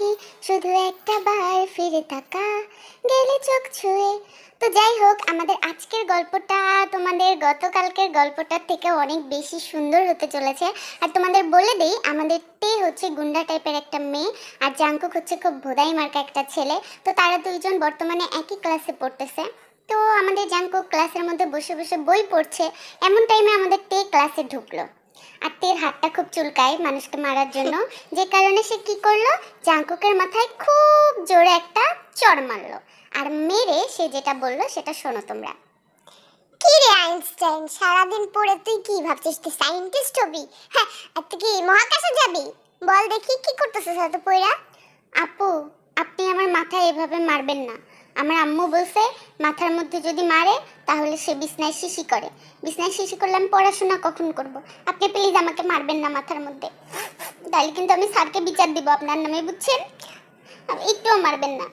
পাখি, শুধু একটা বার ফিরে তাকা, গেলে চোখ ছুঁয়ে। তো যাই হোক, আমাদের আজকের গল্পটা তোমাদের গতকালকের গল্পটার থেকে অনেক বেশি সুন্দর হতে চলেছে। আর তোমাদের বলে দেই, আমাদের তে হচ্ছে গুন্ডা টাইপের একটা মেয়ে, আর জাঙ্কুক হচ্ছে খুব ভোদাই মার্কা একটা ছেলে। তো তারা দুইজন বর্তমানে একই ক্লাসে পড়তেছে। তো আমাদের জাঙ্কুক ক্লাসের মধ্যে বসে বসে বই পড়ছে, এমন টাইমে আমাদের তে ক্লাসে ঢুকলো। আর তের হাতটা খুব চুলকায় মানুষকে মারার জন্য, যে কারণে সে কি করলো, জাঙ্কুকের মাথায় খুব জোরে একটা চড় মারলো। আর মেরে সে যেটা বললো সেটা শোনো তোমরা। কি রে আইনস্টাইন, সারাদিন পড়ে তুই কি ভাবছিস? তুই সায়েন্টিস্ট হবি? হ্যাঁ, আর তুই কি মহাকাশে যাবি? বল দেখি কি করতেছিস এত পড়া? আপু, আপনি আমার মাথায় এভাবে মারবেন না। আমার আম্মু বলছে মাথার মধ্যে যদি মারে তাহলে সে বিছনায় শিশি করে। বিছনায় শিশি করলে আমি পড়াশোনা কখন করব? আপনি প্লিজ আমাকে মারবেন না মাথার মধ্যে, তাহলে কিন্তু আমি স্যারকে বিচার দিব আপনার নামে, বুঝছেন? একটুও মারবেন না।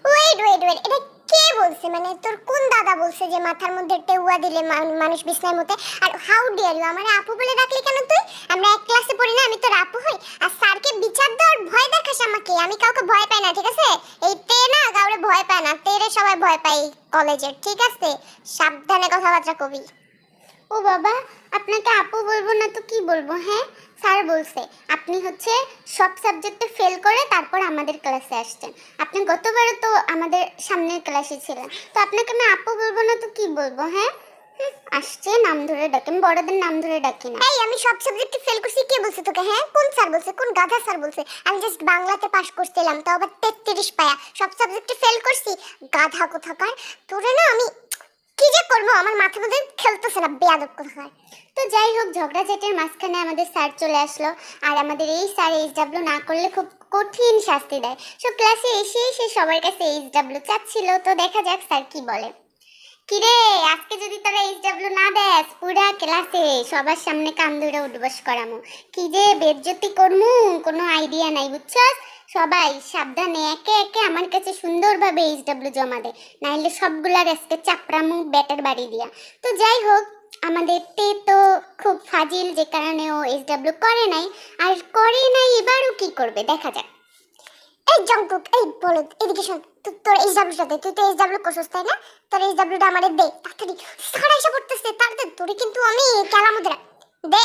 ওয়েট ওয়েট ওয়েট, এটা কে বলছে? মানে তোর কোন দাদা বলছে যে মাথার মধ্যে টেউয়া দিলে মানুষ বিছনায় মতে? আর হাউ ডিয়ার ইউ, আমারে আপু বলে ডাকলি কেন তুই? আমরা এক ক্লাসে পড়ি না? আমি তোর আপু হই? আর স্যারকে বিচার দেওয়ার ভয় দেখাস আমাকে? আমি কাউকে ভয় পাই না, ঠিক আছে? এই তে না কাউরে ভয় পায় না, তেরে সবাই ভয় পায় কলেজের, ঠিক আছে? সাবধানে কথাবার্তা কবি। ও বাবা, আপনাকে আপু বলবো না তো কি বলবো? হ্যাঁ, স্যার বলছে আপনি হচ্ছে সব সাবজেক্টে ফেল করে তারপর আমাদের ক্লাসে আসছেন। আপনি গতবারও তো আমাদের সামনের ক্লাসে ছিলেন, তো আপনাকে আমি আপু বলবো না তো কি বলবো? হ্যাঁ, আসছে নাম ধরে ডাকেন, বড়দের নাম ধরে ডাকি না। এই আমি সব সাবজেক্টে ফেল করছি, কে বলছে তোকে? হ্যাঁ, কোন স্যার বলছে? কোন গাধা স্যার বলছে? আমি জাস্ট বাংলাতে পাস করছিলাম, তাও আবার 33 পায়া। সব সাবজেক্টে ফেল করছি, গাধা কোথাকার। তোরে না আমি কি যে করবো, আমার মাথা মধ্যে খেলতেছে না, বেয়াদব কোথাকার। তো যাই হোক, ঝগড়াঝাটির মাঝখানে আমাদের স্যার চলে আসলো। আর আমাদের এই স্যার এইচডাব্লিউ না করলে খুব কঠিন শাস্তি দেয়। সব ক্লাসে এসে এসে সবার কাছে এইচডাব্লিউ চাচ্ছিল। তো দেখা যাক স্যার কি বলে। কিরে, আজকে যদি তোরা এইচডাব্লিউ না দেস, পুরা ক্লাসে সবার সামনে কান ধরে উঠবস করামু। কি যে বেজ্জতি করমু কোনো আইডিয়া নাই, বুঝছস? সবাই সাবধানে একে একে আমার কাছে সুন্দরভাবে এইচডাব্লিউ জমা দে, নাইলে সবগুলার আজকে চাপড়ামু ব্যাটার বাড়ি দিয়া। তো যাই হোক, আমাদের তে তো খুব ফাজিল, যে কারণে ও এইচডাব্লিউ করে নাই। আর করে নাই, এবারও কি করবে দেখা যাক। এই জঙ্কুক, এই বলো এদিকে শোন, তোর এইচডব্লিউটা দে। তুই তো এইচডব্লিউ করছিস তাই না? তোর এইচডব্লিউটা আমারে দে তাড়াতাড়ি। স্যার এসে পড়তেছে, তাড়াতাড়ি। তোরে কিন্তু আমি কালামুদ্রা দে।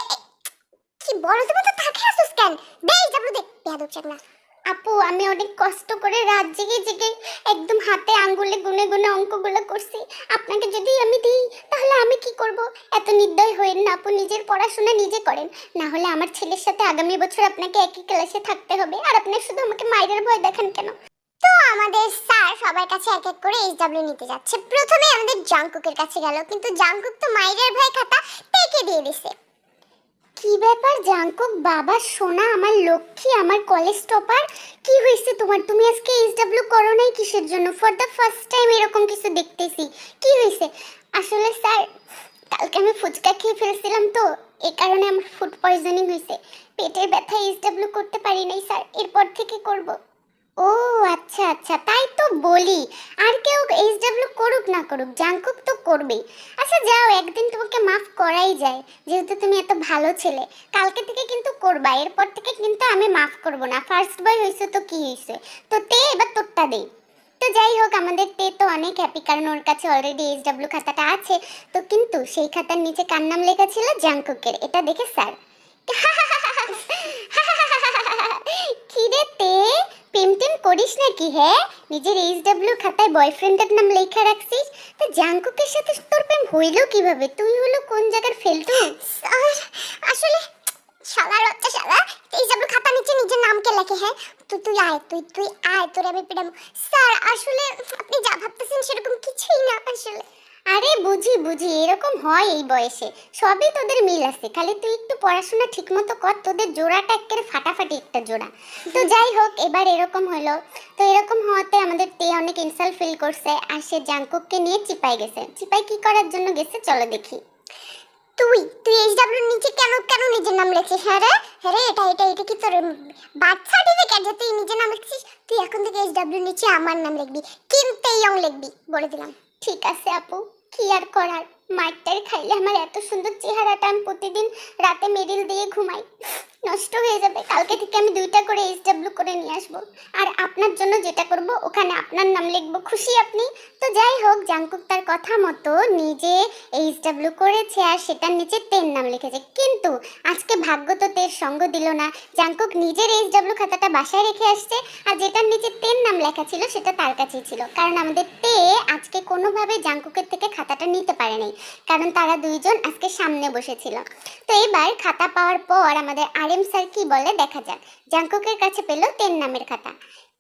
কি বড় তুমি তো থাকে আসছিস কেন? দে এইচডব্লিউ দে, বেয়াদব চাকনা। আপু, আমি অনেক কষ্ট করে রাত জেগে জেগে একদম হাতে আঙ্গুলে গুনে গুনে অঙ্কগুলো করছি। আপনাকে যদি আমি দিই তাহলে আমি কি করব? এত নির্দয় হইেন না আপু, নিজের পড়াশোনা নিজে করেন, না হলে আমার ছেলের সাথে আগামী বছর আপনাকে একই ক্লাসে থাকতে হবে। আর আপনি শুধু আমাকে মায়ের ভয় দেখান কেন? তো আমাদের স্যার সবার কাছে এক এক করে এইচডব্লিউ নিতে যাচ্ছে। প্রথমে আমাদের জাঙ্কুকের কাছে গেল, কিন্তু জাঙ্কুক তো মাইরের ভয় খাতা টেকে দিয়ে দিছে। কি ব্যাপার জাঙ্কুক বাবা সোনা, আমার লক্ষ্মী, আমার কলেজ টপার, কি হয়েছে তোমার? তুমি আজকে এইচডাব্লিউ করো নাই কিসের জন্য? ফর দ্য ফার্স্ট টাইম এরকম কিছু দেখতেছি, কি হয়েছে? আসলে স্যার, কালকে আমি ফুচকা খেয়ে ফেলছিলাম, তো এই কারণে আমার ফুড পয়জনিং হয়েছে। পেটের ব্যথা, এইচডাব্লিউ করতে পারি নাই স্যার, এরপর থেকে করব। ও আচ্ছা আচ্ছা, তাই তো বলি। আর কেউ এইচডাব্লিউ করুক না করুক, জাঙ্কুক তো করবেই। আচ্ছা যাও, একদিন তোমাকে মাফ করাই যায়, যেহেতু তুমি এত ভালো ছেলে। কালকে থেকে কিন্তু করবা, এরপর থেকে কিন্তু আমি মাফ করব না। ফার্স্ট বয় হয়েছে তো কি হয়েছে? তো তে এবার তোরটা দেই। তো যাই হোক, আমাদের তে তো অনেক হ্যাপি, কারণ ওর কাছে অলরেডি এইচডাব্লিউ খাতাটা আছে। তো কিন্তু সেই খাতার নিচে কার নাম লেখা ছিল? জাঙ্কুকের। এটা দেখে স্যার কি রে তে, প্রেম টেম করিস নাকি? হ্যাঁ, নিজের এইচডাব্লিউ খাতায় বয়ফ্রেন্ডের নাম লেখা রাখছিস। তো জাঙ্কুকের সাথে তোর প্রেম হইলো কিভাবে? তুই হলো কোন জায়গার ফেলতু? আসলে শালার বাচ্চা শালা এইচডব্লিউ খাতা নিচে নিজের নামকে লেখে। হ্যাঁ, তুই আয়, তুই আয়, তোরে আমি পিটাম। স্যার আসলে আপনি যা ভাবতেছেন সেরকম কিছুই না আসলে। আরে বুঝি বুঝি, এরকম হয় এই বয়সে, সবই তোদের মিল আছে, খালি তুই একটু পড়াশোনা ঠিক মতো কর। তোদের জোড়াটা একেবারে ফাটাফাটি একটা জোড়া। তো যাই হোক, এবার এরকম হলো। তো এরকম হওয়াতে আমাদের তে অনেক ইনসাল্ট ফিল করছে, আর সে জাঙ্কুককে নিয়ে চিপাই গেছে। চিপাই কি করার জন্য গেছে চলো দেখি। তুই এইচডব্লিউর নিচে কেন নিজের নাম লিখছিস? হ্যাঁ রে, হ্যাঁ রে, এটা কি তোর বার্থ সার্টিফিকেট যে তুই নিজের নাম লিখছিস? তুই এখন থেকে এইচডব্লিউর নিচে আমার নাম লিখবি, কিম তেইয়ং লিখবি, বলে দিলাম। ঠিক আছে আপু, কি আর করার। মাইটার খাইলে আমার এত সুন্দর চেহারাটা আমি প্রতিদিন রাতে মেডিল দিয়ে ঘুমাই, নষ্ট হয়ে যাবে। কালকে থেকে আমি 2টা করে SW করে নিয়ে আসবো। আর আপনার জন্য যেটা করব ওখানে আপনার নাম লিখবো, খুশি আপনি? তো যাই হোক, জাংকুক তার কথা মতো নিজে SW করেছে আর সেটার নিচে তের নাম লিখেছে। কিন্তু আজকে ভাগ্য তো তের সঙ্গ দিল না। জাংকুক নিজের SW খাতাটা বাসায় রেখে আসছে, আর যেটার নিচে তের নাম লেখা ছিল সেটা তার কাছেই ছিল। কারণ আমাদের তে আজকে কোনোভাবে জাংকুকের থেকে খাতাটা নিতে পারেনি, কারণ তারা দুইজন আজকে সামনে বসেছিল। তো এবার খাতা পাওয়ার পর আমাদের RM স্যার কি বলে দেখা যাক। জাংকুকের কাছে পেল তের নামের খাতা।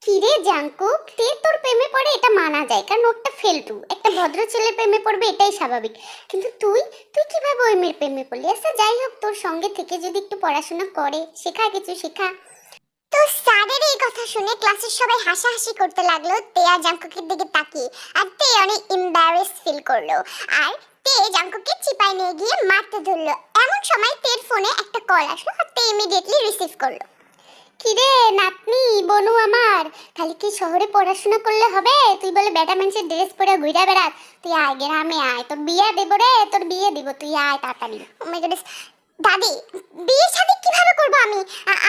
কিরে জাংকুক, তে তোর প্রেমে পড়ে এটা মানা যায়, কারণ ওটা ফেলতু, একটা ভদ্র ছেলের প্রেমে পড়বে এটাই স্বাভাবিক। কিন্তু তুই তুই কিভাবে ওই মেয়ের প্রেমে পড়লি? আচ্ছা যাই হোক, তোর সঙ্গে থেকে যদি একটু পড়াশোনা করে, শেখা, কিছু শেখা। তো স্যারের এই কথা শুনে ক্লাসের সবাই হাসাহাসি করতে লাগলো তে আর জাংকুকের দিকে তাকিয়ে। আর তে অনেক এম্বারেস ফিল করলো। আর তে জাংকুককে চিপায় নিয়ে গিয়ে মারতে ধরলো। এমন সময় তের ফোনে একটা কল আসলো আর তে ইমিডিয়েটলি রিসিভ করলো। কিরে নাতনি, বনু আমার, খালি কি শহরে পড়াশোনা করলে হবে? তুই বলে বেটা মানুষের ড্রেস পরে ঘুরে বেড়াস। তুই আয় গ্রামে আয়, তোর বিয়ে দেবো রে, তোর বিয়ে দিব, তুই আয় তাড়াতাড়ি। ও মাই গডনেস, দাদি বিয়ে শাদী কিভাবে করব আমি?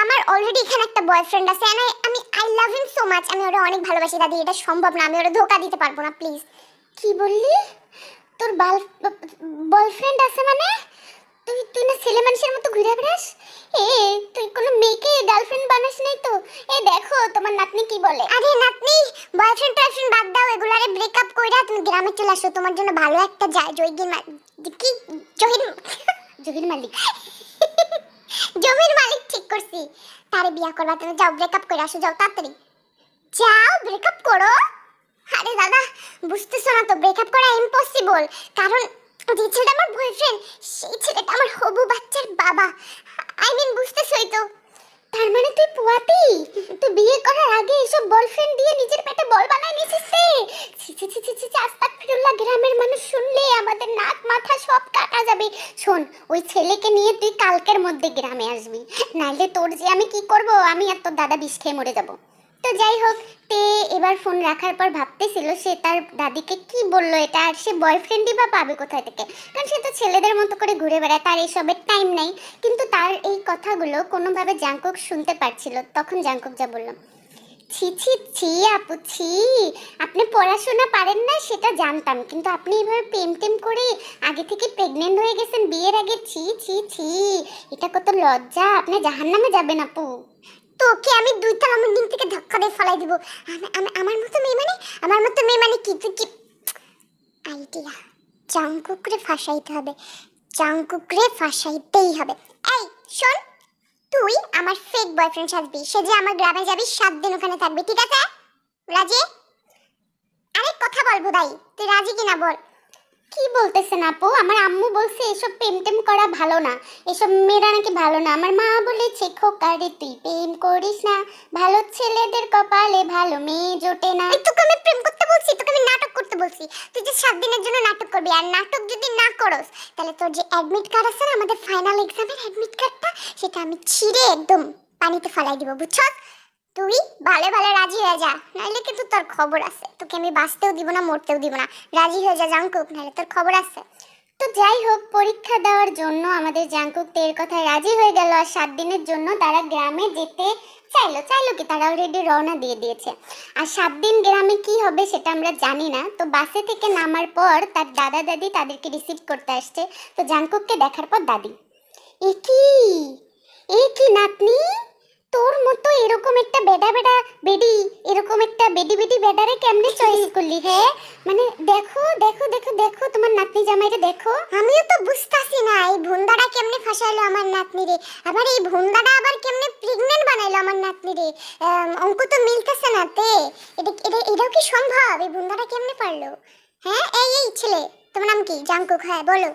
আমার অলরেডি এখানে একটা বয়ফ্রেন্ড আছে এন্ড আমি I love him so much. আমি ওরে অনেক ভালোবাসি দাদি, এটা সম্ভব না, আমি ওরে ধোকা দিতে পারবো না, প্লিজ। কি বললি? তোর বয়ফ্রেন্ড আছে মানে? তুই তুই না ছেলে মানুষের মতো ঘুরে বেড়াস? এ তুই কোনো মেয়েকে গার্লফ্রেন্ড বানাস নাই তো? এ দেখো তোমার নাতনি কি বলে। আরে নাতনি, বয়ফ্রেন্ড টয়ফ্রেন্ড বাদ দাও, এগুলারে ব্রেকআপ কইরা তুমি গ্রামে চলে আসো, তোমার জন্য ভালো একটা কি জহির মালিক জমির মালিক ঠিক করছি, তারে বিয়া করবা। তুমি যাও ব্রেকআপ করে আসো, যাও তাড়াতাড়ি যাও ব্রেকআপ করো। আরে দাদা বুঝতেছো না তো, ব্রেকআপ করা ইম্পসিবল, কারণ যে ছেলেটা আমার বয়ফ্রেন্ড সেই ছেলেটা আমার হবু বাচ্চার বাবা। আই মিন বুঝতেছই তো। তার মানে তুই পুয়াতি? তুই বিয়ে করার আগে এসব বয়ফ্রেন্ড দিয়ে নিজের পেটে বল বানায় নিছিস রে? ছি ছি ছি ছি ছি, আস্তাগফিরুল্লাহ। গ্রামের মানুষ শুনলে আমাদের নাক মাথা সব কাটা যাবে। শোন, ওই ছেলেকে নিয়ে তুই কালকের মধ্যে গ্রামে আসবি, নাইলে তোর যে আমি কি করব, আমি আর তোর দাদা বিষ খেয়ে মরে যাব। তো যাই হোক, তে এবার ফোন রাখার পর ভাবতেছিল সে তার দাদিকে কি বললো এটা, আর সে বয়ফ্রেন্ডই বা পাবে কোথায় থেকে, কারণ সে তো ছেলেদের মতো করে ঘুরে বেড়ায়, তার এইসবের টাইম নেই। কিন্তু তার এই কথাগুলো কোনোভাবে জাংকুক শুনতে পারছিল। তখন জাংকুক যা বলল, ছি ছি ছি আপু ছি, আপনি পড়াশোনা পারেন না সেটা জানতাম, কিন্তু আপনি এইভাবে প্রেম টেম করে আগে থেকে প্রেগনেন্ট হয়ে গেছেন বিয়ের আগে, ছি ছি ছি, এটা কত লজ্জা, আপনি জাহান্নামে যাবেন আপু। তোকে আমি 2 তলা বিল্ডিং থেকে ধাক্কা দিয়ে ফেলাই দিব। আমার মতো মেয়ে মানে, আমার মতো মেয়ে মানে কি? তুই কি আইডিয়া? জাংকুকরে ফাঁসাইতে হবে, জাংকুকরে ফাঁসাইতেই হবে। এই শোন, তুই আমার ফেক বয়ফ্রেন্ড সাজবি, সে যে আমার গ্রামে যাবি, 7 দিন ওখানে থাকবি, ঠিক আছে? রাজি? আরে কথা বল ভুদাই, তুই রাজি কিনা বল। কি বলতেছেন আপু? আমার আম্মু বলছে এসব প্রেম টেম করা ভালো না, এসব মেয়েরা নাকি ভালো না। আমার মা বলেছে খোকারে তুই প্রেম করিস না, ভালো ছেলেদের কপালে ভালো মেয়ে জোটে না। তোকে আমি প্রেম করতে বলছি? তোকে আমি নাটক করতে বলছি? তুই যে 7 দিনের জন্য নাটক করবি, আর নাটক যদি না করস তাহলে তোর যে অ্যাডমিট কার্ড আছে না, আমাদের ফাইনাল এক্সামের অ্যাডমিট কার্ডটা, সেটা আমি ছিঁড়ে একদম পানিতে ফেলাই দিব, বুঝছস? তুই ভালো ভালো রাজি হয়ে যা, নাইলে কিন্তু তোর খবর আছে, তোকে আমি বাঁচতেও দিব না, মরতেও দিব না। রাজি হয়ে যা জাংকুক, নাইলে তোর খবর আছে। তো যাই হোক, পরীক্ষা দেওয়ার জন্য আমাদের জাংকুক তের কথায় রাজি হয়ে গেল, আর 7 দিনের জন্য তারা গ্রামে যেতে চাইলো কি, তারা অলরেডি রওনা দিয়ে দিয়েছে। আর 7 দিন গ্রামে কি হবে সেটা আমরা জানি না। তো বাসে থেকে নামার পর তার দাদা দাদি তাদেরকে রিসিভ করতে আসছে। তো জাংকুককে দেখার পর দাদি, এ কি নাতনি, তোর মতো এরকম একটা বেডি, এরকম একটা বেডি বেডারে কেমনে চয়েস করলি? হ্যাঁ মানে দেখো দেখো দেখো দেখো তোমার নাতনি জামাইরে দেখো। আমিও তো বুঝতাছি না এই ভুন্দাটা কেমনে ফাঁসাইলো আমার নাতনি রে, আবার এই ভুন্দাটা আবার কেমনে প্রেগন্যান্ট বানাইলো আমার নাতনি রে। অঙ্ক তো মিলতেছে না তে, এটাও কি সম্ভব? এই ভুন্দাটা কেমনে পারলো? হ্যাঁ এই ছেলে, তোমার নাম কি? জাংকুক, হ্যাঁ বলো।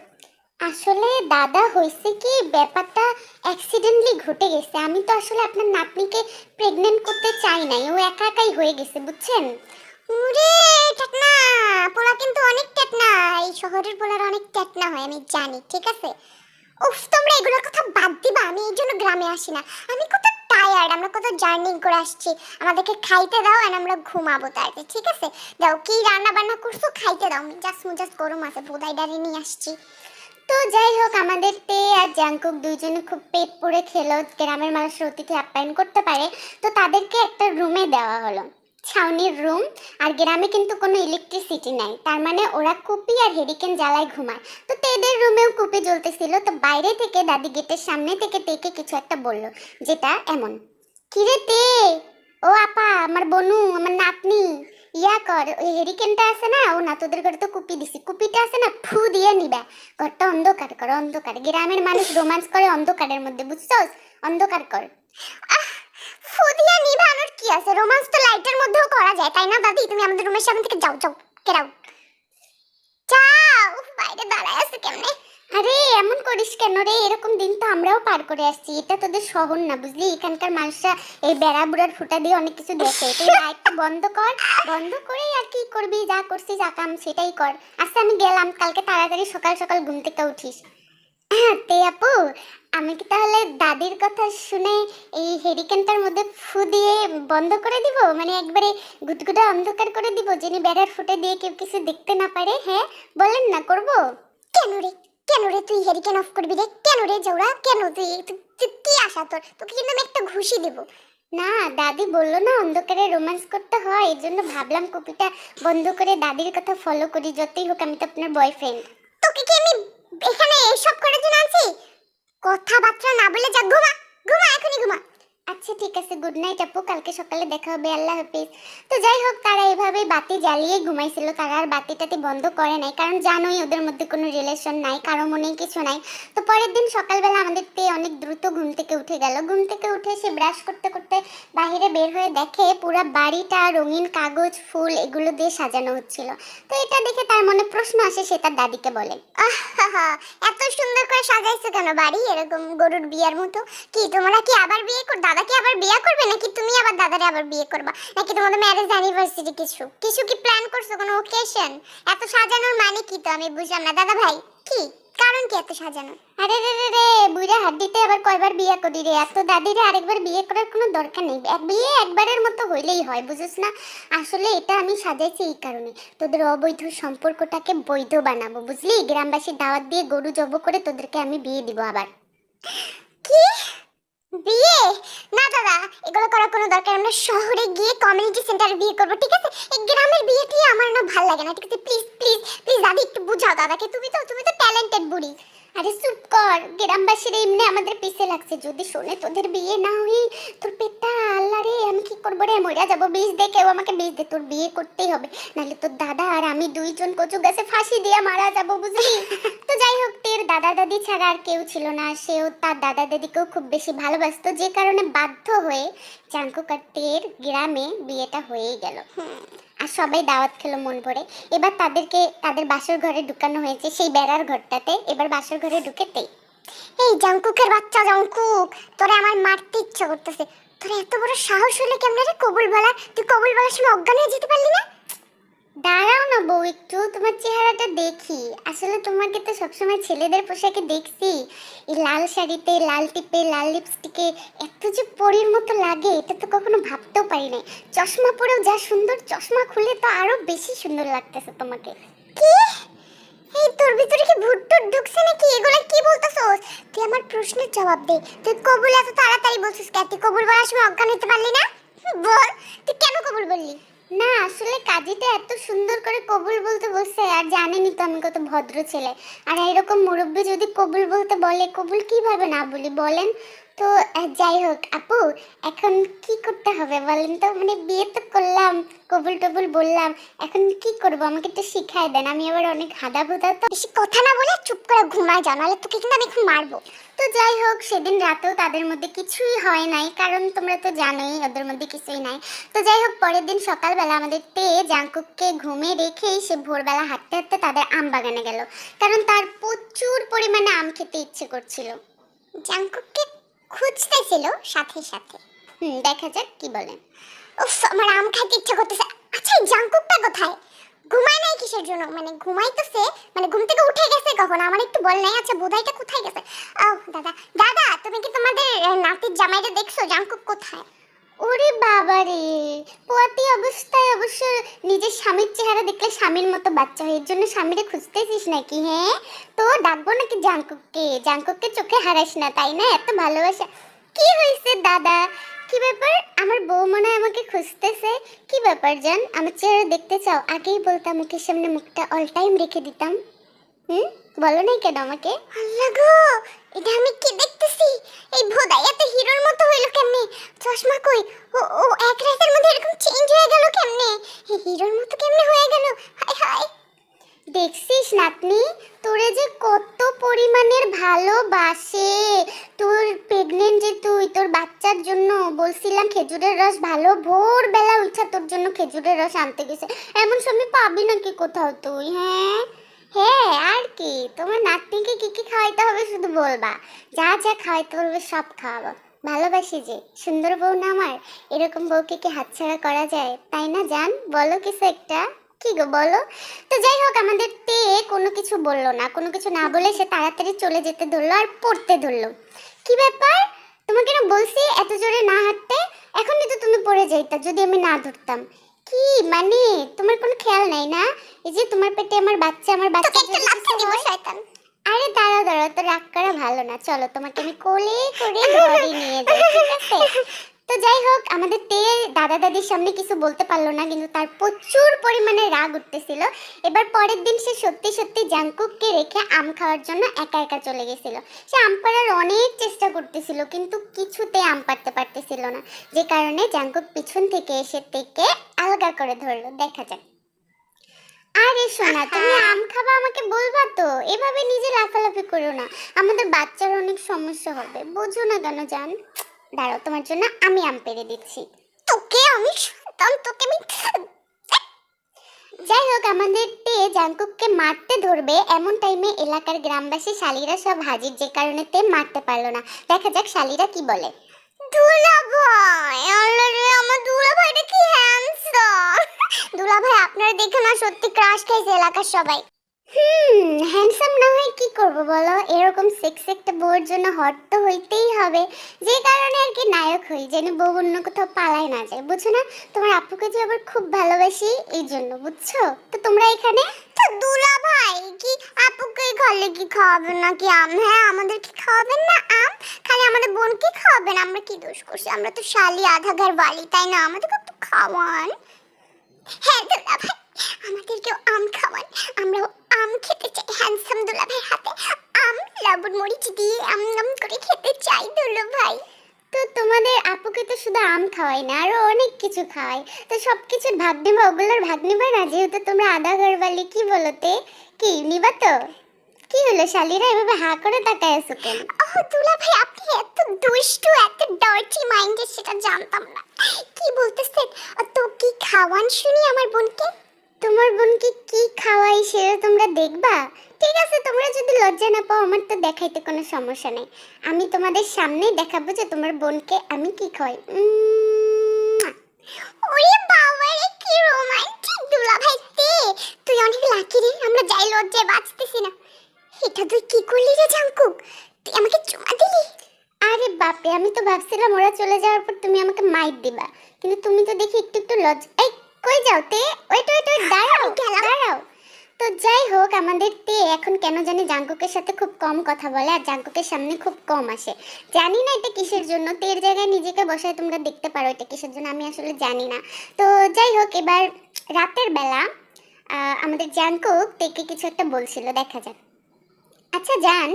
আসলে দাদা হয়েছে কি, ব্যাপারটা অ্যাক্সিডেন্টলি ঘটে গেছে। আমি তো আসলে আপনার নাতনিকে প্রেগনেন্ট করতে চাই নাই, ও একা একাই হয়ে গেছে, বুঝছেন? ওরে টেকনা, পোলা কিন্তু অনেক টেকনা, এই শহরের পোলার অনেক টেকনা হয়, আমি জানি, ঠিক আছে? উফ তোমরা এগুলোর কথা বাদ দিবা, আমি এই জন্য গ্রামে আসি না, আমি কত টায়ার্ড। টায়ার্ড, আমরা কত জার্নি করে আসছি, আমাদেরকে খাইতে দাও আর আমরা ঘুমাবো তাড়াতাড়ি, ঠিক আছে? দাও, কি রান্না বান্না করছো খাইতে দাও, মুজাস গরম আছে, বোধাই ডারি নিয়ে আসছি। তো যাই হোক, আমাদের তে আর জাংকুক দুইজনে খুব পেট পুড়ে খেলো, গ্রামের মানুষের অতিথি আপ্যায়ন করতে পারে, তো তাদেরকে একটা রুমে দেওয়া হলো, ছাউনির রুম। আর গ্রামে কিন্তু কোনো ইলেকট্রিসিটি নাই, তার মানে ওরা কুপি আর হেরিকেন জ্বালায় ঘুমায়। তো তেদের রুমেও কুপি জ্বলতেছিল, তো বাইরে থেকে দাদি গেটের সামনে থেকে তেকে কিছু একটা বলল, যেটা এমন, কিরে তে, ও আপা, আমার বনু, আমার নাতনি, ইয়া কর, ওই হেরিকেনটা আছে না, ও না, তোদের ঘরে তো কুপি দিছি, কুপিটা আছে না, ফু দিয়ে নিবা, ঘরটা অন্ধকার কর, অন্ধকার, গ্রামের মানুষ রোমান্স করে অন্ধকারের মধ্যে, বুঝছস? অন্ধকার কর। ফুদিয়া নিভানোর কি আছে, রোমান্স তো লাইটের মধ্যেও করা যায়, তাই না দাদি? তুমি আমাদের রুমের সামনে থেকে যাও, গেট আউট, যাও। বাইরে দাঁড়ায় আছে কেমনে? আরে এমন করিস কেন রে, এরকম দিন তো আমরাও পার করে আসছি, এটা তোদের শহর না, বুঝলি? এখানকার মানুষরা এই বেড়া বুড়ার ফুটা দিয়ে অনেক কিছু দেখে, তুই লাইটটা বন্ধ কর, বন্ধ করে আর কি করবি, যা করছিস যা কাম সেটাই কর। আচ্ছা আমি গেলাম, কালকে তাড়াতাড়ি সকাল সকাল ঘুম থেকে উঠিস। তে আপু, আমি কি তাহলে দাদির কথা শুনে এই হেরিকেনটার মধ্যে ফু দিয়ে বন্ধ করে দিব, মানে একবারে গুটগুটা অন্ধকার করে দিব, যিনি বেড়ার ফুটে দিয়ে কেউ কিছু দেখতে না পারে? হ্যাঁ বলেন না, করব? কেন রে তুই হেরিকেন অফ করবি রে? কেন রে জৌড়া, কেন? তুই কি আশা তোর? তোকে কিন্তু আমি একটা ঘুষি দেব। না, দাদি বললো না অন্ধকারে রোম্যান্স করতে হয়, এই জন্য ভাবলাম কপিটা বন্ধ করে দাদির কথা ফলো করি, যতই হোক আমি তো আপনার বয়ফ্রেন্ড। তোকে কি আমি এখানে এসব করার জন্য আনছি? কথাবার্তা না বলে যা, ঘুমা এখনই ঘুমা। আচ্ছা ঠিক আছে, গুড নাইট আপু, কালকে সকালে দেখা হবে, আল্লাহ হাফিজ। তো যাই হোক, তারা এভাবেই বাতি জ্বালিয়ে ঘুমাইছিল, তারা আর বাতি টাতি বন্ধ করে নাই, কারণ জানোই ওদের মধ্যে কোনো রিলেশন নাই, কারো মনেই কিছু নাই। তো পরের দিন সকালবেলা আমাদের তে অনেক দ্রুত ঘুম থেকে উঠে গেল, ঘুম থেকে উঠে সে ব্রাশ করতে করতে বাইরে বের হয়ে দেখে পুরা বাড়িটা রঙিন কাগজ ফুল এগুলো দিয়ে সাজানো হচ্ছিল। তো এটা দেখে তার মনে প্রশ্ন আসে, সে তার দাদিকে বলে, এত সুন্দর করে সাজাইছো কেন বাড়ি, এরকম গরুর বিয়ার মতো? কি তোমরা কি আবার বিয়ে কর, দাদা কি আবার বিয়ে করবে, নাকি তুমি আবার দাদারে আবার বিয়ে করবা, নাকি তোমাদের ম্যারেজ অ্যানিভার্সারি কিছু কি প্ল্যান করছো, কোনো ওকেশন? এত সাজানোর মানে কি তো আমি বুঝলাম না দাদা ভাই, কি কারণ কি এত সাজানো? আরে রে রে রে, বুইরা হাড্ডিতে আবার কয়বার বিয়ে করি রে, এত দাদিরে আরেকবার বিয়ে করার কোনো দরকার নেই, এক বিয়ে একবারের মতো হইলেই হয়, বুঝিস না? আসলে এটা আমি সাজাইছি এই কারণে, তোদের অবৈধ সম্পর্কটাকে বৈধ বানাবো, বুঝলি? গ্রামবাসীর দাওয়াত দিয়ে গরু জব করে তোদেরকে আমি বিয়ে দিব আবার। কি বিয়ে? না দাদা, এগুলো করার কোনো দরকার, আমরা শহরে গিয়ে কমিউনিটি সেন্টারে বিয়ে করবো, ঠিক আছে? এই গ্রামের বিয়েটি আমার না ভালো লাগে না, ঠিক আছে? প্লিজ প্লিজ প্লিজ দাদি, একটু বুঝাও দাদাকে, তুমি তো ট্যালেন্টেড বুড়ি। আরে চুপ কর, গ্রামবাসীরা এমনি আমাদের পিছে লাগছে, যদি শোনে তোদের বিয়ে না হই তোর পেটটা, আল্লাহ রে আমি কি করবো রে, মরে যাবো, বিষ দে, কেউ আমাকে বিষ দে, তোর বিয়ে করতেই হবে, নাহলে তোর দাদা আর আমি দুইজন কচু গাছে ফাঁসি দিয়ে মারা যাবো, বুঝলি? তো যাই হোক, তের দাদা দাদি ছাড়া আর কেউ ছিল না, সেও তার দাদা দাদিকেও খুব বেশি ভালোবাসতো, যে কারণে বাধ্য হয়ে জাংকুক আর তের গ্রামে বিয়েটা হয়েই গেল। আর সবাই দাওয়াত খেলো মন ভরে। এবার তাদেরকে তাদের বাসর ঘরে ঢুকানো হয়েছে, সেই বেড়ার ঘরটাতে, এবার বাসর ঘরে ঢুকেতেই, এই জাংকুকের বাচ্চা জাংকুক, তোরে আমার মারতে ইচ্ছা করতেছে, তোর এত বড় সাহস হলে কেমনে রে কবুল বলার? তুই কবুল বলার সময় অজ্ঞান হয়ে যেতে পারলি না? দাঁড়াও না বউ, একটু তোমার চেহারাটা দেখি, আসলে তোমাকে তো সবসময় ছেলেদের পোশাকে দেখছি, এই লাল শাড়িতে, লাল টিপে, লাল লিপস্টিকে এত যে পরীর মতো লাগে, এটা তো কখনো ভাবতেও পারি নাই। চশমা পরেও যা সুন্দর, চশমা খুলে তো আরো বেশি সুন্দর লাগতেছে তোমাকে। কি? এই তোর ভিতরে কি ভূত টুত ঢুকছে নাকি? এগুলা কি বলতাছস? তুই আমার প্রশ্নের জবাব দে, তুই কবুল এত তাড়াতাড়ি বলছিস কেন? তুই কবুল বলার সময় অজ্ঞান হতে পারলি না? বল, তুই কেন কবুল বললি? না আসলে কাজীটা এত সুন্দর করে কবুল বলতে বলছে, আর জানেনই তো আমি কত ভদ্র ছেলে, আর এরকম মুরব্বী যদি কবুল বলতে বলে, কবুল কিভাবে না বলি বলেন? তো যাই হোক আপু, এখন কি করতে হবে বলেন তো, মানে বিয়ে তো করলাম, কবুল টবুল বললাম, এখন কি করব আমাকে একটু শিখায় দেন, আমি আবার অনেক হাদা ভুদা তো। বেশি কথা না বলে চুপ করে ঘুমায় যা, নাহলে তোকে কিন্তু আমি এখন মারবো। তো যাই হোক, সেদিন রাতেও তাদের মধ্যে কিছুই হয় নাই, কারণ তোমরা তো জানোই ওদের মধ্যে কিছুই নাই। তো যাই হোক, পরের দিন সকালবেলা আমাদের তে জাংকুককে ঘুমে রেখেই সে ভোরবেলা হাঁটতে হাঁটতে তাদের আম বাগানে গেল, কারণ তার প্রচুর পরিমাণে আম খেতে ইচ্ছে করছিল। জাংকুককে খুঁজতেছিল সাথে সাথে। দেখা যাক কি বলেন। উফ, আমার আম খাইতে ইচ্ছে করতেছে। আচ্ছা, এই জাংকুকটা কোথায়? ঘুমায় নাই কিসের জন্য? মানে ঘুমাইতেছে, মানে ঘুম থেকে উঠে গেছে কখন? আমার একটু বল নাই। আচ্ছা বোধাইটা কোথায় গেছে? ও দাদা, দাদা তুমি কি তোমাদের নাতির জামাইটা দেখছো? জাঙ্কুক কোথায়? ওরে বাবা রে, পোয়াতি অবস্থায় অবশ্য নিজের স্বামীর চেহারা দেখলে স্বামীর মতো বাচ্চা হয়, এর জন্য স্বামীরে খুঁজতেছিস নাকি? হ্যাঁ, তো ডাকবো নাকি জাঙ্কুককে? জাঙ্কুককে চোখে হারাস না, তাই না? এত ভালোবাসা। কি হয়েছে দাদা? কি ব্যাপার? আমার বউ মনে হয় আমাকে খুঁজতেছে। কি ব্যাপার জান, আমার চেহারা দেখতে চাও? আগেই বলতাম, মুখের সামনে মুখটা অল টাইম রেখে দিতাম। বলো নাই কেন আমাকে? আল্লাহ গো, এটা আমি কি দেখতেছি? এই ভোদাই এত হিরোর মতো হইলো কেমনে? চশমা কই? ও ও এক রাতের মধ্যে এরকম চেঞ্জ হয়ে গেল কেমনে? এই হিরোর মতো কেমনে হয়ে গেল? হায় হায়। দেখছিস নাতনি, তোরে যে কত পরিমাণের ভালোবাসে। তোর প্রেগনেন্ট যে তুই, তোর বাচ্চার জন্য বলছিলাম খেজুরের রস ভালো, ভোরবেলা উঠা তোর জন্য খেজুরের রস আনতে গেছে। এমন সময় পাবি নাকি কোথাও তুই? হ্যাঁ হ্যাঁ, আর কি তোমার নাতনিকে কি কি খাওয়াইতে হবে শুধু বলবা, যা যা খাওয়াইতে বলবে সব খাওয়াবো। ভালোবাসি যে, সুন্দর বউ না আমার, এরকম বউকে কি হাতছাড়া করা যায়? তাই না জান? বলো কিছু একটা। কি গো বলো। তো যাই হোক, আমাদের তে কোনো কিছু বললো না, কোনো কিছু না বলে সে তাড়াতাড়ি চলে যেতে ধরলো আর পড়তে ধরলো। কি ব্যাপার? তোমাকে না বলছি এত জোরে না হাঁটতে, এখনই তো তুমি পড়ে যাইতা যদি আমি না ধরতাম। কি মানে, তোমার কোনো খেয়াল নাই না? এই যে তোমার পেটে আমার বাচ্চা, আমার বাচ্চা তোকে একটা লাথি দিব শয়তান। আরে দাঁড়াও দাঁড়াও, তো রাগ করা ভালো না, চলো তোমাকে আমি কোলে করে ঘরে নিয়ে যাই, ঠিক আছে? তো যাই হোক, আমাদের তে দাদা দাদির সামনে কিছু বলতে পারলো না, কিন্তু তার প্রচুর পরিমাণে রাগ উঠতেছিল। এবার পরের দিন সে সত্যি সত্যি জাঙ্কুককে রেখে আম খাওয়ার জন্য একা একা চলে গেছিল। সে আম পাড়ার অনেক চেষ্টা করতেছিল, কিন্তু কিছুতে আম পাড়তে পারতেছিল না, যে কারণে জাঙ্কুক পিছন থেকে এসে তেকে আলগা করে ধরলো। দেখা যাক। আরে সোনা, তুমি আম খাবা আমাকে বলবা তো, এভাবে নিজে লাফালাফি করো না, আমাদের বাচ্চার অনেক সমস্যা হবে, বোঝো না কেন জান? দাঁড়াও, তোমার জন্য আমি আম পেড়ে দিচ্ছি। তোকে আমি শয়তান, তোকে আমি। যাই হোক, আমাদের তে জাঙ্কুককে মারতে ধরবে এমন টাইমে এলাকার গ্রামবাসী শালিরা সব হাজির, যে কারণে তে মারতে পারলো না। দেখা যাক শালিরা কি বলে। দুলাভাই, আল্লাহ রে, আমার দুলাভাইটা কি হ্যান্ডসাম। দুলাভাই আপনার দেখে না সত্যি ক্রাশ খাইছে এলাকার সবাই। হ্যান্ডসাম না হয় কি করব বলো, এরকম সেক্স একটা বউর জন্য হট তো হইতেই হবে, যে কারণে আর কি নায়ক হই, যেন বউ অন্য কোথাও পালায় না যায়, বুঝছো না? তোমার আপুকে যে আবার খুব ভালোবাসি, এই জন্য, বুঝছো? তো তোমরা এখানে। তো দুলাভাই কি আপুকে ঘরে কি খাওয়াবেন নাকি আম? হ্যাঁ, আমাদের কি খাওয়াবেন না আম? খালি আমাদের বোনকে খাওয়াবেন? আমরা কি দোষ করছি? আমরা তো শালি আধা ঘর বালি, তাই না? আমাদেরকে একটু খাওয়ান। হ্যাঁ দুলাভাই, আমাদেরকেও আম খাওয়ান, আমরাও আম খেতে চাই। হ্যান্ডসাম দুলাভাই হাতে আম লবণ মরিচ দিয়ে আম আম করে খেতে চাই দুলাভাই। তো তোমাদের আপুকে তো শুধু আম খাওয়াই না, আরো অনেক কিছু খাওয়াই, তো সব কিছুর ভাগ নেবা, ওগুলোর ভাগ নেবা না? যেহেতু তোমরা আধা ঘরবালি, কি বলতে, কি নিবা তো? কি হলো শালিরা, এভাবে হা করে তাকায় আছো কেন? ওহ দুলাভাই, আপনি এত দুষ্টু, এত ডার্টি মাইন্ডেড, সেটা জানতাম না। কি বলতেছেন? তো কি খাওয়ান শুনি আমার বোনকে? তোমার বোনকে কি খাওয়াই সেটা তোমরা দেখবা। ঠিক আছে, তোমরা যদি লজ্জা না পাও, আমার তো দেখাইতে কোনো সমস্যা নেই, আমি তোমাদের সামনেই দেখাবো যে তোমার বোনকে আমি কি খাওয়াই। ওরে বাবা রে, কি রোমান্টিক দুলাভাই তে। তুই অনেক লাকি রে, আমরা যাই লজ্জায় বাঁচতেছি না। এটা তুই কি করলি রে জাঙ্কুক? তুই আমাকে চুমা দিলি? আরে বাপরে, আমি তো ভাবছিলাম ওরা চলে যাওয়ার পর তুমি আমাকে মাইর দিবা, কিন্তু তুমি তো দেখি একটু একটু এই কই যাও তে? ওয়েট ওয়েট ওয়েট, দাঁড়াও দাঁড়াও। তো যাই হোক, আমাদের তে এখন কেন জানি জাঙ্কুকের সাথে খুব কম কথা বলে, আর জাঙ্কুকের সামনে খুব কম আসে। জানি না এটা কিসের জন্য, তের জায়গায় নিজেকে বসায় তোমরা দেখতে পারো এটা কিসের জন্য, আমি আসলে জানি না। তো যাই হোক, এবার রাতের বেলা আমাদের জাঙ্কুক তেকে কিছু একটা বলছিল, দেখা যাক। আচ্ছা জান,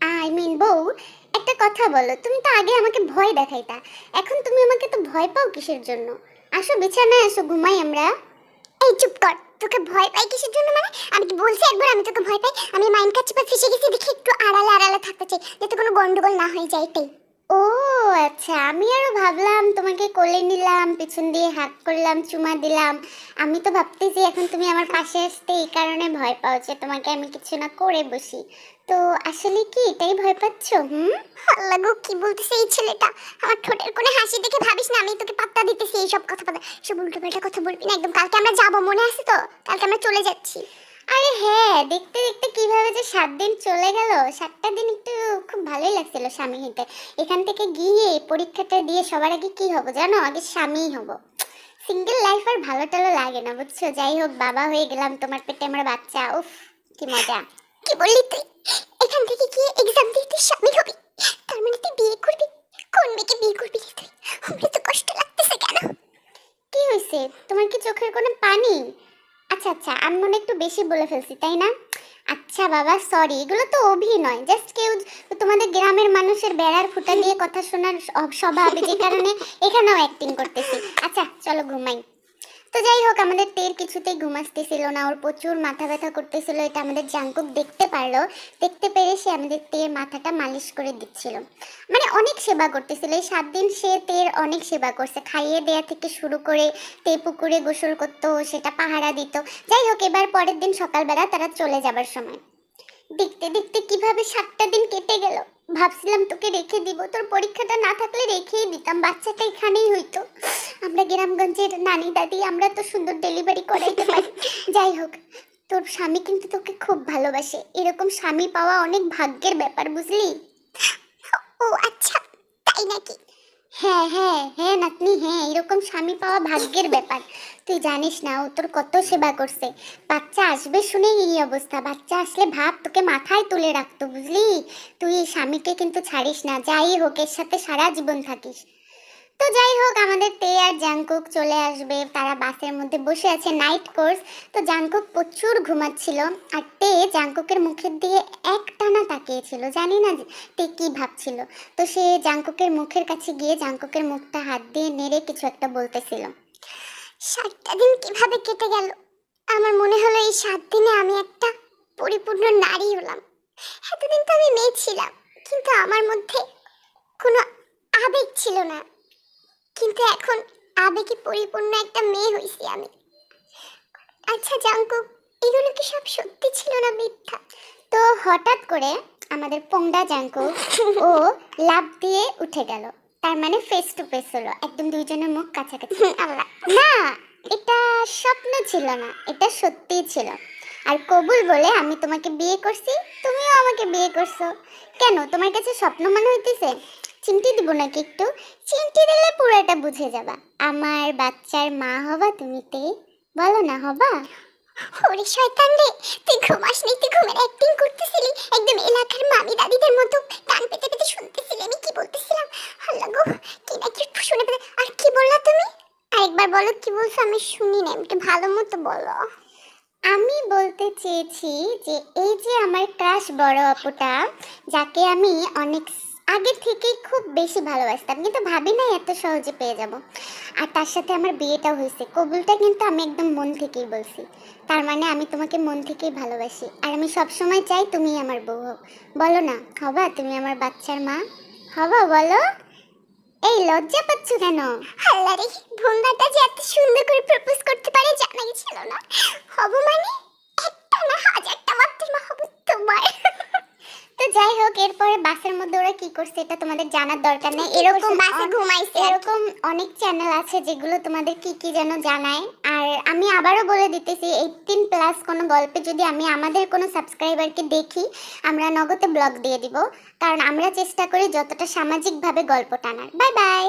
আই মিন বউ, একটা কথা বলো, তুমি তো আগে আমাকে ভয় দেখাইতা, এখন তুমি আমাকে তো ভয় পাও কিসের জন্য? আসো বিছানায় আসো, ঘুমাই আমরা। এই চুপ কর, তোকে ভয় পাই কিসের জন্য? মানে আমি কি বলছি একবার আমি তোকে ভয় পাই? আমি মাইন্ড কাছে পা ফেসে গেছি দেখি একটু আড়ালে আড়ালে থাকতে চাই, যাতে কোনো গন্ডগোল না হয়ে যায়, এটাই। ও আচ্ছা, আমি আরো ভাবলাম তোমাকে কোলে নিলাম, পিছন দিয়ে হাত করলাম, চুমা দিলাম। আমি তো ভাবতেছি এখন তুমি আমার পাশে আসতে এই কারণে ভয় পাও যে তোমাকে আমি কিছু না করে বসি। তো আসলে কি এটাই ভয় পাচ্ছো? আল্লাহ গো, কি বলতেছে এই ছেলেটা? আমার ঠোঁটের কোণে হাসি দেখে ভাবিস না আমি তোকে পাত্তা দিতেছি এইসব কথা বলে। সব উল্টোপাল্টা কথা বলবি না একদম। কালকে আমরা যাবো, মনে আছে তো? কালকে আমরা চলে যাচ্ছি। আরে হ্যাঁ, দেখতে দেখতে কিভাবে যে 7 দিন চলে গেল। 7টা দিন একটু খুব ভালোই লাগছিল স্বামী হইতে। এখান থেকে গিয়ে পরীক্ষাটা দিয়ে সবার আগে কি হব জানো? আগে স্বামীই হব। সিঙ্গেল লাইফ আর ভালো টালো লাগে না বুঝছো। যাই হোক, বাবা হয়ে গেলাম, তোমার পেটে আমার বাচ্চা, উফ কি মজা। কি বললি তুই? এখান থেকে গিয়ে এক্সাম দিয়ে তুই স্বামী হবি? তার মানে তুই বিয়ে করবি? কোন মেয়েকে বিয়ে করবি রে তুই? আমার তো কষ্ট লাগতেছে কেন? কি হয়েছে? তোমার কি চোখের কোনো পানি? আচ্ছা আচ্ছা, আমি মনে হয় একটু বেশি বলে ফেলছি তাই না? আচ্ছা বাবা সরি, এগুলো তো অভিনয়, জাস্ট কেউ তোমাদের গ্রামের মানুষের বেড়ার ফুটা দিয়ে কথা শোনার স্বভাব, যে কারণে এখানেও অ্যাক্টিং করতেছি। আচ্ছা চলো ঘুমাই। তো যাই হোক, আমাদের তের কিছুতেই ঘুমাসতেছিল না, ওর প্রচুর মাথা ব্যথা করতেছিল। এটা আমাদের জাঙ্কুক দেখতে পারলো। দেখতে পেরে সে আমাদের তের মাথাটা মালিশ করে দিচ্ছিল, মানে অনেক সেবা করতেছিল। এই 7 দিন সে তের অনেক সেবা করছে, খাইয়ে দেয়া থেকে শুরু করে তে পুকুরে গোসল করতো, সেটা পাহারা দিত। যাই হোক, এবার পরের দিন সকালবেলা তারা চলে যাবার সময় দেখতে দেখতে কিভাবে 7টা দিন কেটে গেল। ভাবছিলাম তোকে রেখে দিব, তোর পরীক্ষাটা না থাকলে রেখেই দিতাম, বাচ্চাটা এখানেই হইতো। আমরা গ্রামগঞ্জের নানি দাদি, আমরা তো সুন্দর ডেলিভারি করাইতে পারি। যাই হোক, তোর স্বামী কিন্তু তোকে খুব ভালোবাসে। এরকম স্বামী পাওয়া অনেক ভাগ্যের ব্যাপার, বুঝলি? ও আচ্ছা, তাই নাকি? হ্যাঁ হ্যাঁ হ্যাঁ নাতনি, হ্যাঁ, এরকম স্বামী পাওয়া ভাগ্যের ব্যাপার। তুই জানিস না ও তোর কত সেবা করছে। বাচ্চা আসবে শুনে এই অবস্থা, বাচ্চা আসলে ভাব তোকে মাথায় তুলে রাখতো, বুঝলি? তুই এই স্বামীকে কিন্তু ছাড়িস না, যাই হোক এর সাথে সারা জীবন থাকিস। তো যাই হোক, আমাদের তে আর জাংকুক চলে আসবে, তারা বাসের মধ্যে বসে আছে, নাইট কোর্স। তো জাংকুক প্রচুর ঘুমাচ্ছিল, আর তে জাংকুকের মুখের দিকে একটানা তাকিয়েছিল, জানি না তে কি ভাবছিল। তো সে জাংকুকের মুখের কাছে গিয়ে জাংকুকের মুখটা হাত দিয়ে নেড়ে কিছু একটা বলতেছিল। 7টা দিন কিভাবে কেটে গেল! আমার মনে হলো এই 7 দিনে আমি একটা পরিপূর্ণ নারী হলাম। এতদিন তো আমি মেয়ে ছিলাম, কিন্তু আমার মধ্যে কোনো আবেগ ছিল না। কিন্তু এখন আবেগে পরিপূর্ণ একটা মেয়ে হইছি আমি। আচ্ছা জাঙ্কুক, এগুলো কি সব সত্যি ছিল না মিথ্যা? তো হঠাৎ করে আমাদের পোংডা জাংকুক ও লাফ দিয়ে উঠে গেল। তার মানে ফেস টু ফেস হলো, একদম দুইজনের মুখ কাছাকাছি। আল্লাহ! না, এটা স্বপ্ন ছিল না, এটা সত্যিই ছিল। আর কবুল বলে আমি তোমাকে বিয়ে করছি, তুমিও আমাকে বিয়ে করছো। কেন, তোমার কাছে স্বপ্ন মনে হইতেছে? চিমটি দিব নাকি একটু? চিমটি দিলে পুরোটা বুঝে যাবা। আমার বাচ্চার মা হবা তুমি তে, বলো না হবা? ওরে শয়তান রে, তুই ঘুমাস নি? তুই ঘুমের অ্যাক্টিং করতেছিলি একদম এলাকার মামি দাদিদের মতো, কান পেতে পেতে শুনতেছিলি আমি কি বলতেছিলাম। আল্লাহ গো, কি না কি শুনে পেতে। আর কি বললা তুমি? আরেকবার বলো, কি বলছো? আমি শুনি না, একটু ভালো মতো বলো। আমি বলতে চেয়েছি যে এই যে আমার ক্রাশ বড় আপুটা, যাকে আমি অনেক আগে থেকেই খুব বেশি ভালোবাসতাম, কিন্তু ভাবি নাই এত সহজে পেয়ে যাব। আর তার সাথে আমার বিয়েটা হয়েছে, কবুলটা কিন্তু আমি একদম মন থেকেই বলছি। তার মানে আমি তোমাকে মন থেকেই ভালোবাসি, আর আমি সবসময় চাই তুমি আমার বউ হোক। বলো না হবা তুমি আমার বাচ্চার মা? হবা বলো? এই লজ্জা পাচ্ছ কেন? আল্লাহ রে, ভোন্দাটা যে এত সুন্দর করে প্রপোজ করতে পারে জানা গেছিল না। হব মানে একটা না, 1000টা বাচ্চার মা হব তোমার। তো যাই হোক, এরপরে বাসের মধ্যে ওরা কি করছে এটা তোমাদের জানার দরকার নেই। এরকম বাসে ঘুমাইছে আর কি। এরকম অনেক চ্যানেল আছে যেগুলো তোমাদের কি কি যেন জানায়। আর আমি আবারও বলে দিতেছি, 18+ কোনো গল্পে যদি আমি আমাদের কোনো সাবস্ক্রাইবারকে দেখি, আমরা নগদে ব্লগ দিয়ে দিব, কারণ আমরা চেষ্টা করি যতটা সামাজিকভাবে গল্প টানার। Bye bye.